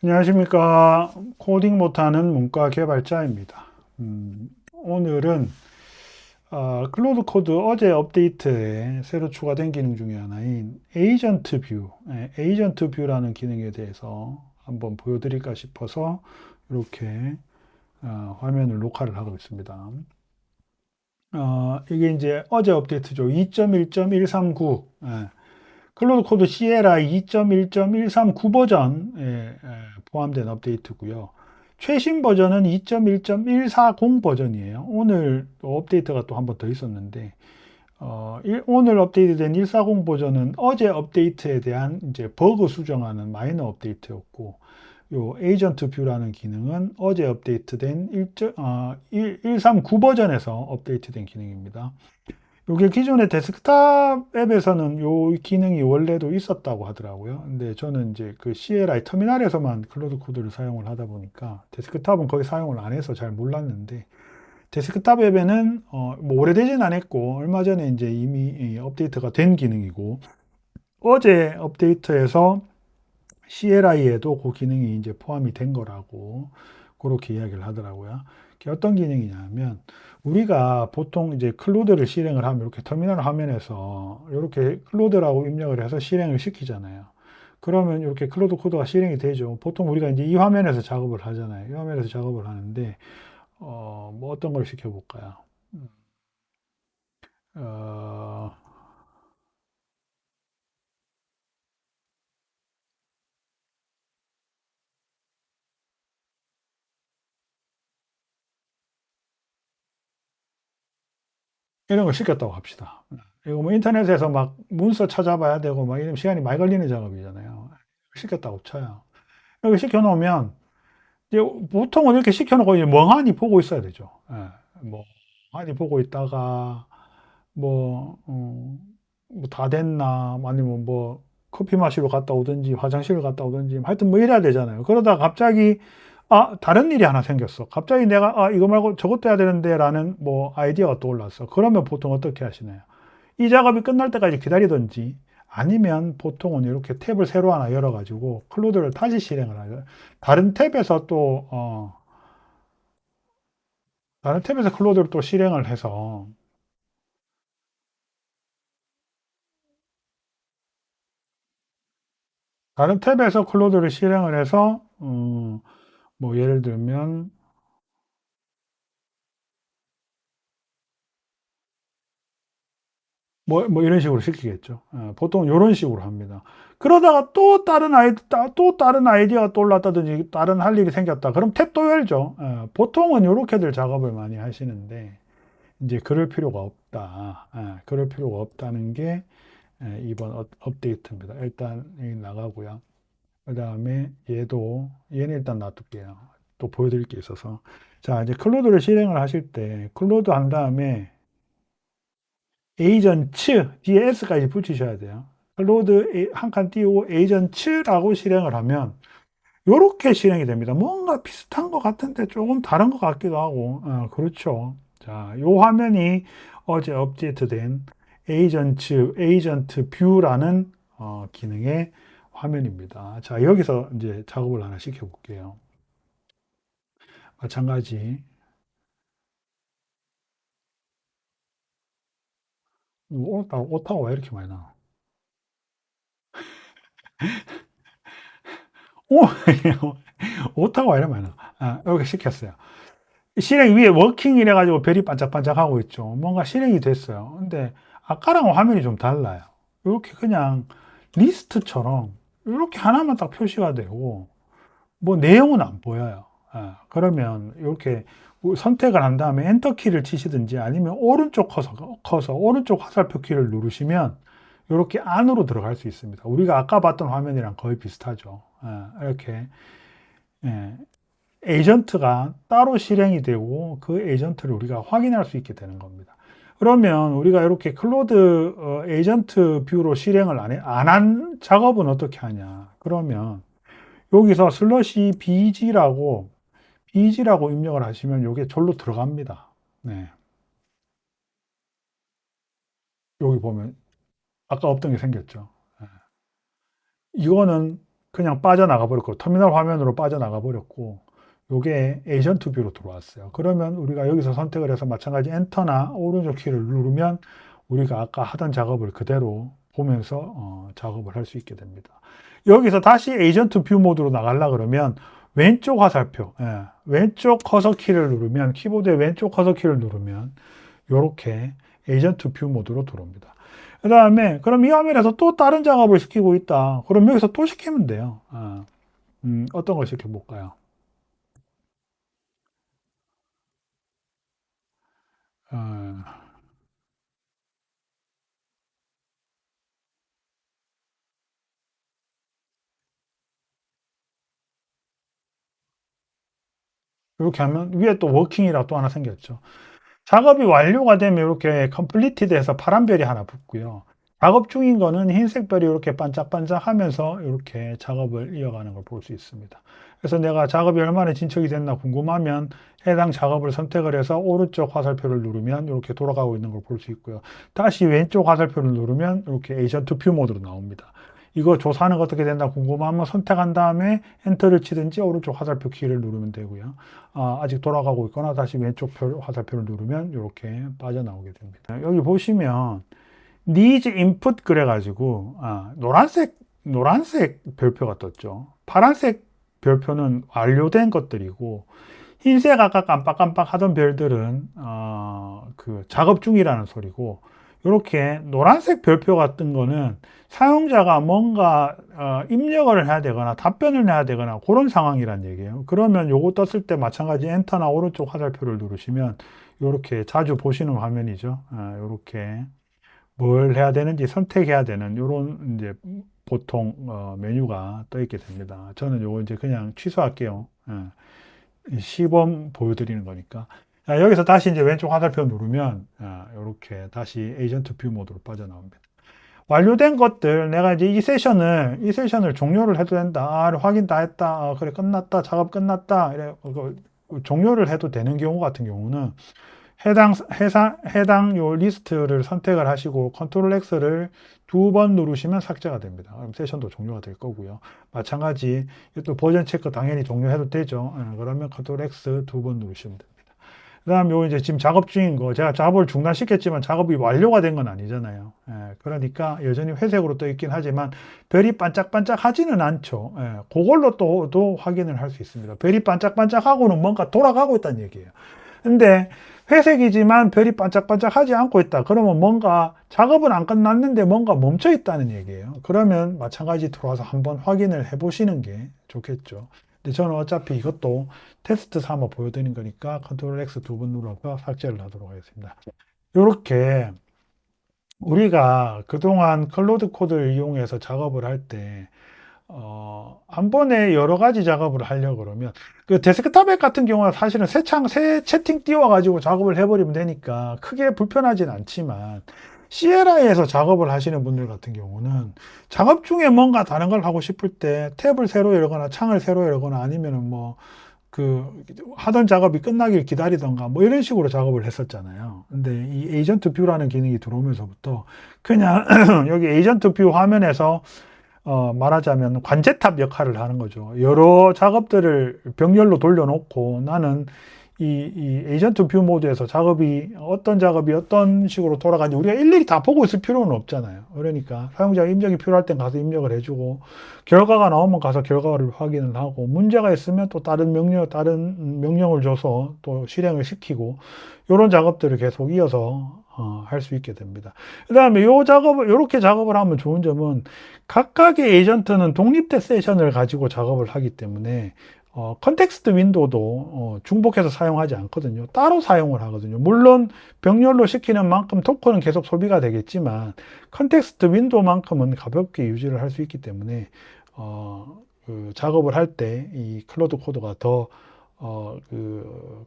안녕하십니까. 코딩 못하는 문과 개발자입니다. 오늘은 클로드 코드 어제 업데이트에 새로 추가된 기능 중에 하나인 에이전트 뷰라는 기능에 대해서 한번 보여드릴까 싶어서 이렇게 화면을 녹화를 하고 있습니다. 이게 이제 어제 업데이트죠. 2.1.139. 클로드 코드 시에라 2.1.139 버전에 포함된 업데이트고요. 최신 버전은 2.1.140 버전이에요. 오늘 업데이트가 또 한 번 더 있었는데, 오늘 업데이트된 140 버전은 어제 업데이트에 대한 이제 버그 수정하는 마이너 업데이트였고, 요 에이전트 뷰라는 기능은 어제 업데이트된 139 버전에서 업데이트된 기능입니다. 이게 기존의 데스크탑 앱에서는 요 기능이 원래도 있었다고 하더라고요. 근데 저는 이제 그 CLI 터미널에서만 클로드 코드를 사용을 하다 보니까 데스크탑은 거의 사용을 안 해서 잘 몰랐는데 데스크탑 앱에는 뭐 오래되진 않았고 얼마 전에 이제 이미 업데이트가 된 기능이고 어제 업데이트에서 CLI에도 그 기능이 이제 포함이 된 거라고 그렇게 이야기를 하더라고요. 그게 어떤 기능이냐면 우리가 보통 이제 클로드를 실행을 하면 이렇게 터미널 화면에서 이렇게 클로드라고 입력을 해서 실행을 시키잖아요. 그러면 이렇게 클로드 코드가 실행이 되죠. 보통 우리가 이제 이 화면에서 작업을 하잖아요. 이 화면에서 작업을 하는데 뭐 어떤 걸 시켜볼까요? 음, 어, 이런 걸 시켰다고 합시다. 이거 뭐 인터넷에서 막 문서 찾아봐야 되고 막 이런 시간이 많이 걸리는 작업이잖아요. 시켰다고 쳐요. 이렇게 시켜놓으면 이제 보통은 이렇게 시켜놓고 이제 멍하니 보고 있어야 되죠. 예, 뭐 멍하니 보고 있다가 뭐, 뭐다 됐나 아니면 뭐 커피 마시러 갔다 오든지 화장실을 갔다 오든지 하여튼 뭐 이래야 되잖아요. 그러다가 갑자기 다른 일이 하나 생겼어. 갑자기 내가 이거 말고 저것도 해야 되는데 라는 뭐 아이디어가 떠올랐어. 그러면 보통 어떻게 하시나요? 이 작업이 끝날 때까지 기다리든지 아니면 보통은 이렇게 탭을 새로 하나 열어가지고 클로드를 다시 실행을 하죠. 다른 탭에서 또, 다른 탭에서 클로드를 또 실행을 해서 다른 탭에서 클로드를 실행을 해서 뭐 예를 들면 뭐 이런 식으로 시키겠죠. 보통 이런 식으로 합니다. 그러다가 또 다른 아이디어가 떠올랐다든지 다른 할 일이 생겼다. 그럼 탭 또 열죠. 보통은 이렇게들 작업을 많이 하시는데 이제 그럴 필요가 없다. 그럴 필요가 없다는 게 이번 업데이트입니다. 일단 여기 나가고요. 그 다음에 얘는 일단 놔둘게요. 또 보여드릴 게 있어서. 자, 이제 클로드를 실행을 하실 때 클로드 한 다음에 에이전츠 뒤에 S까지 붙이셔야 돼요. 클로드 한 칸 띄우고 에이전츠라고 실행을 하면 이렇게 실행이 됩니다. 뭔가 비슷한 것 같은데 조금 다른 것 같기도 하고, 그렇죠. 자, 이 화면이 어제 업데이트된 에이전트 뷰라는 기능의 화면입니다. 자, 여기서 이제 작업을 하나 시켜볼게요. 마찬가지. 오타가 왜 이렇게 많이 나? 오, 오타가 왜 이렇게 많이 나? 이렇게 시켰어요. 실행 위에 워킹 이래가지고 별이 반짝반짝하고 있죠. 뭔가 실행이 됐어요. 근데 아까랑 화면이 좀 달라요. 이렇게 그냥 리스트처럼 이렇게 하나만 딱 표시가 되고 뭐 내용은 안 보여요. 그러면 이렇게 선택을 한 다음에 엔터 키를 치시든지 아니면 오른쪽 커서 오른쪽 화살표 키를 누르시면 이렇게 안으로 들어갈 수 있습니다. 우리가 아까 봤던 화면이랑 거의 비슷하죠. 이렇게 예, 에이전트가 따로 실행이 되고 그 에이전트를 우리가 확인할 수 있게 되는 겁니다. 그러면 우리가 이렇게 클로드 에이전트 뷰로 실행을 안 한 작업은 어떻게 하냐? 그러면 여기서 슬러시 bg라고 입력을 하시면 이게 절로 들어갑니다. 네. 여기 보면 아까 없던 게 생겼죠. 네. 이거는 그냥 빠져나가 버렸고 터미널 화면으로 빠져나가 버렸고 요게 에이전트 뷰로 들어왔어요. 그러면 우리가 여기서 선택을 해서 마찬가지 엔터나 오른쪽 키를 누르면 우리가 아까 하던 작업을 그대로 보면서 작업을 할 수 있게 됩니다. 여기서 다시 에이전트 뷰 모드로 나가려 그러면 왼쪽 화살표, 왼쪽 커서 키를 누르면 키보드의 왼쪽 커서 키를 누르면 이렇게 에이전트 뷰 모드로 들어옵니다. 그 다음에 그럼 이 화면에서 또 다른 작업을 시키고 있다. 그럼 여기서 또 시키면 돼요. 어떤 걸 시켜볼까요? 어, 이렇게 하면 위에 또 워킹이라고 또 하나 생겼죠. 작업이 완료가 되면 이렇게 컴플리티드해서 파란 별이 하나 붙고요. 작업 중인 거는 흰색 별이 이렇게 반짝반짝 하면서 이렇게 작업을 이어가는 걸 볼 수 있습니다. 그래서 내가 작업이 얼마나 진척이 됐나 궁금하면 해당 작업을 선택을 해서 오른쪽 화살표를 누르면 이렇게 돌아가고 있는 걸 볼 수 있고요. 다시 왼쪽 화살표를 누르면 이렇게 에이전트 뷰 모드로 나옵니다. 이거 조사는 어떻게 된다 궁금하면 선택한 다음에 엔터를 치든지 오른쪽 화살표 키를 누르면 되고요. 아직 돌아가고 있거나 다시 왼쪽 화살표를 누르면 이렇게 빠져나오게 됩니다. 여기 보시면 needs input 그래가지고 노란색 별표가 떴죠. 파란색 별표는 완료된 것들이고 흰색 아까 깜빡깜빡 하던 별들은 그 작업 중이라는 소리고 이렇게 노란색 별표 같은 거는 사용자가 뭔가 입력을 해야 되거나 답변을 해야 되거나 그런 상황이란 얘기예요. 그러면 요거 떴을 때 마찬가지 엔터나 오른쪽 화살표를 누르시면 이렇게 자주 보시는 화면이죠. 이렇게 뭘 해야 되는지 선택해야 되는 이런 이제 보통 메뉴가 떠 있게 됩니다. 저는 요거 이제 그냥 취소할게요. 시범 보여드리는 거니까. 여기서 다시 이제 왼쪽 화살표 누르면 이렇게 다시 에이전트 뷰 모드로 빠져나옵니다. 완료된 것들 내가 이제 이 세션을 종료를 해도 된다. 확인 다 했다. 그래 끝났다. 작업 끝났다. 이래 종료를 해도 되는 경우 같은 경우는 해당 요 리스트를 선택을 하시고 컨트롤 X를 2번 누르시면 삭제가 됩니다. 그럼 세션도 종료가 될 거고요. 마찬가지 또 버전 체크 당연히 종료해도 되죠. 그러면 컨트롤 X 2번 누르시면 됩니다. 그다음 요 이제 지금 작업 중인 거 제가 작업을 중단시켰지만 작업이 완료가 된 건 아니잖아요. 그러니까 여전히 회색으로 떠 있긴 하지만 별이 반짝반짝 하지는 않죠. 그걸로 또 확인을 할 수 있습니다. 별이 반짝반짝하고는 뭔가 돌아가고 있다는 얘기예요. 근데 회색이지만 별이 반짝반짝하지 않고 있다. 그러면 뭔가 작업은 안 끝났는데 뭔가 멈춰 있다는 얘기예요. 그러면 마찬가지 들어와서 한번 확인을 해보시는 게 좋겠죠. 근데 저는 어차피 이것도 테스트 삼아 보여드린 거니까 컨트롤 X 2번 눌러서 삭제를 하도록 하겠습니다. 이렇게 우리가 그동안 클로드 코드를 이용해서 작업을 할때 한 번에 여러 가지 작업을 하려고 그러면, 그 데스크탑 앱 같은 경우는 사실은 새 채팅 띄워가지고 작업을 해버리면 되니까 크게 불편하진 않지만, 시에라에서 작업을 하시는 분들 같은 경우는 작업 중에 뭔가 다른 걸 하고 싶을 때 탭을 새로 열거나 창을 새로 열거나 아니면은 뭐, 하던 작업이 끝나길 기다리던가 뭐 이런 식으로 작업을 했었잖아요. 근데 이 에이전트 뷰라는 기능이 들어오면서부터 그냥 여기 에이전트 뷰 화면에서 말하자면 관제탑 역할을 하는 거죠. 여러 작업들을 병렬로 돌려놓고 나는 이 에이전트 뷰 모드에서 어떤 작업이 어떤 식으로 돌아가는지 우리가 일일이 다 보고 있을 필요는 없잖아요. 그러니까 사용자 입력이 필요할 땐 가서 입력을 해주고 결과가 나오면 가서 결과를 확인을 하고 문제가 있으면 또 다른 명령을 줘서 또 실행을 시키고 이런 작업들을 계속 이어서 할 수 있게 됩니다. 그 다음에 이렇게 작업을 하면 좋은 점은 각각의 에이전트는 독립된 세션을 가지고 작업을 하기 때문에 컨텍스트 윈도우도 중복해서 사용하지 않거든요. 따로 사용을 하거든요. 물론 병렬로 시키는 만큼 토큰은 계속 소비가 되겠지만 컨텍스트 윈도우만큼은 가볍게 유지를 할 수 있기 때문에 작업을 할 때 이 클로드 코드가 더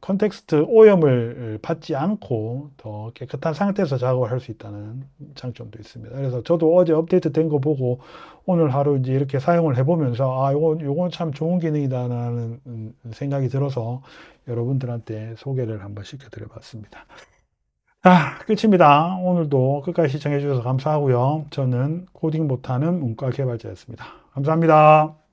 컨텍스트 오염을 받지 않고 더 깨끗한 상태에서 작업을 할 수 있다는 장점도 있습니다. 그래서 저도 어제 업데이트 된 거 보고 오늘 하루 이제 이렇게 사용을 해보면서 요건 참 좋은 기능이다라는 생각이 들어서 여러분들한테 소개를 한번 시켜드려 봤습니다. 끝입니다. 오늘도 끝까지 시청해 주셔서 감사하고요. 저는 코딩 못하는 문과 개발자였습니다. 감사합니다.